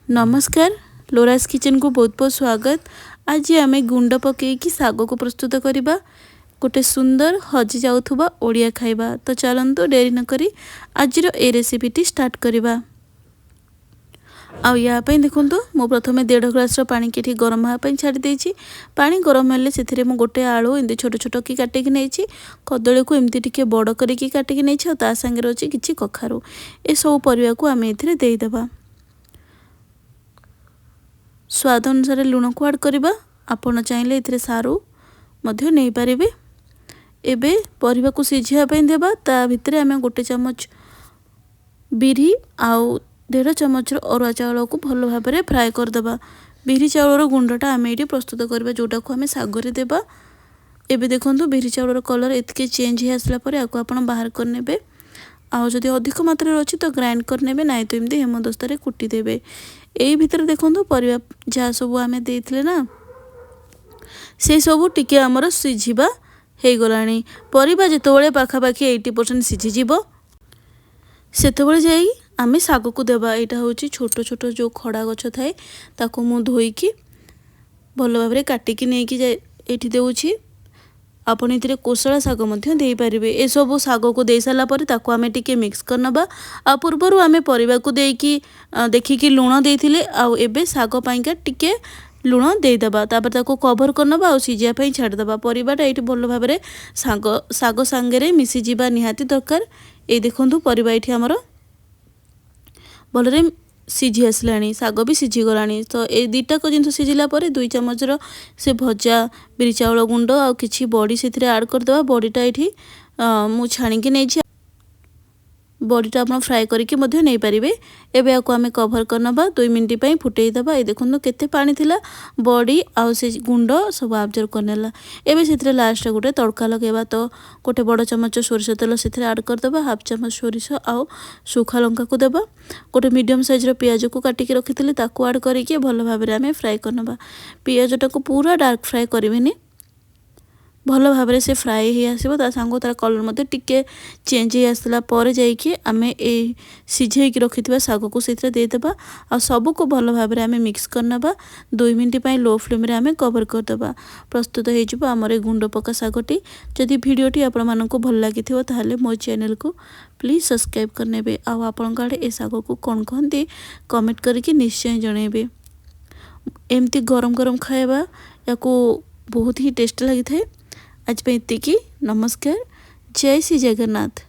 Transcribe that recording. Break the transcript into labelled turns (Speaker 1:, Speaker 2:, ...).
Speaker 1: नमस्कार लोरास किचन को बहुत बहुत स्वागत। आज आम गुंड पकईकि साग को प्रस्तुत करवा गोटे सुंदर हजि जाउथुबा ओडिया खाइबा। तो चलतु डेरी नक आज ए रेसिपीटी स्टार्ट करवा। या देखु मु प्रथम 1.5 ग्लास पानी की गरम हाँपाई छाड़ी पानी गरम हेल्ले से गोटे आलू एमती छोट छोट कि काटिकी नहीं कदली को एमती टिके बड़ करके काटिकी नहीं ता सांगे अच्छी किसी कखारू ए सब परिवा को आम एदेबा। स्वाद अनुसार लुण को आड करवा। आपण चाहिए ये सारू मध्य नहीं पारे। एबे परिवा को सिझापी देवा। ता भितर आम गोटे चमच बिरी आउ 1.5 चमच अरुआ चाउल को भल भाव में फ्राए करदे। बिरी चाउल गुंडटा आम ये प्रस्तुत करवा जोटा को आम सागरे देवा। एबे देखो बिरी चाउल कलर एतके चेंज हो आसला पर आपको आपण बाहर करने। आउ जदि अधिक मात्रा अच्छी तो ग्राइंड करने ना तो एमती हेमदस्तारे कुटी देबे। यही भितर देखो परिवा जहाँ सब आम देते ना से सब टिके आमर सिझा हो गलानी। परिवा जितेबाला पाखापाखि 80% सिझीज से आम साग को देवा। यहाँ हूँ छोट छोट जो खड़ा गछ थाए ताको मु धोईकी भल भाव में काटिकी नहीं ये देउछि। आपण ये कोसला साग दे पारे। ए सब साग को दे सारापर ताको आम टिके मिक्स करनबा। आ पूर्वर आम परिवा को देकी देखिकी लुण देथिले आउ एबे साग पाइका टिके लुण देदेबा। तापर ताको कवर करनबा आ सिझापी छाड़देबा। परिवाटा ये भल भाव में साग सांगे मिसी जावा निहाती दरकार। ये देखो परिवा ये आमर भलरे सिझी आसलानी साग भी सिझी गलानी। तो ये दुटाक जिनस सिझिला 2 चमच से भजा बिरी चाउल गुंड आ किछि बड़ी से आड करदे। बड़ीटा ये मु छाणिकी नहीं बड़ीटा आप फ्राए करके नहीं पारे। एबे आपको आम कभर करनबा 2 मिनट पर फुटेदेबा। ये देखो केते पानी थिला बड़ी आउ से गुंड सब आब्जर्व करनेला। एबे से लास्ट गोटे तड़का लगेबा। तो गोटे बड़ चमच सोरिष तेल से आड करदे। हाफ चमच सोरिष आउ सुखा लंका को देबा। गोटे मीडियम साइज पियाज को काटिकी रखी ताकू आड करके भल भाव में आम फ्राए करनबा। पियाजटा को पूरा डार्क फ्राए करें भल भाव में से फ्राए ही आसो। सांग तार कलर मत टिके चेंज हो आसला पर जाइए आम ए सिझेक रखि साग को से देदेबा। आ सबको भल भाव में आम मिक्स करनबा। 2 मिनट पर लो फ्लेम आम कवर करदे। प्रस्तुत हो आमर गुंडपका सागटी। जदि भिडटी आपण को भल लगी ताहले मो चैनल को प्लीज सब्सक्राइब करने। आपण आड़े ए साग को कौन कहते कमेंट करके निश्चय जनइबे। एमती गरम गरम खाइबा या बहुत ही टेस्ट लगी था। आज पे इतकी। नमस्कार। जय श्री जगन्नाथ।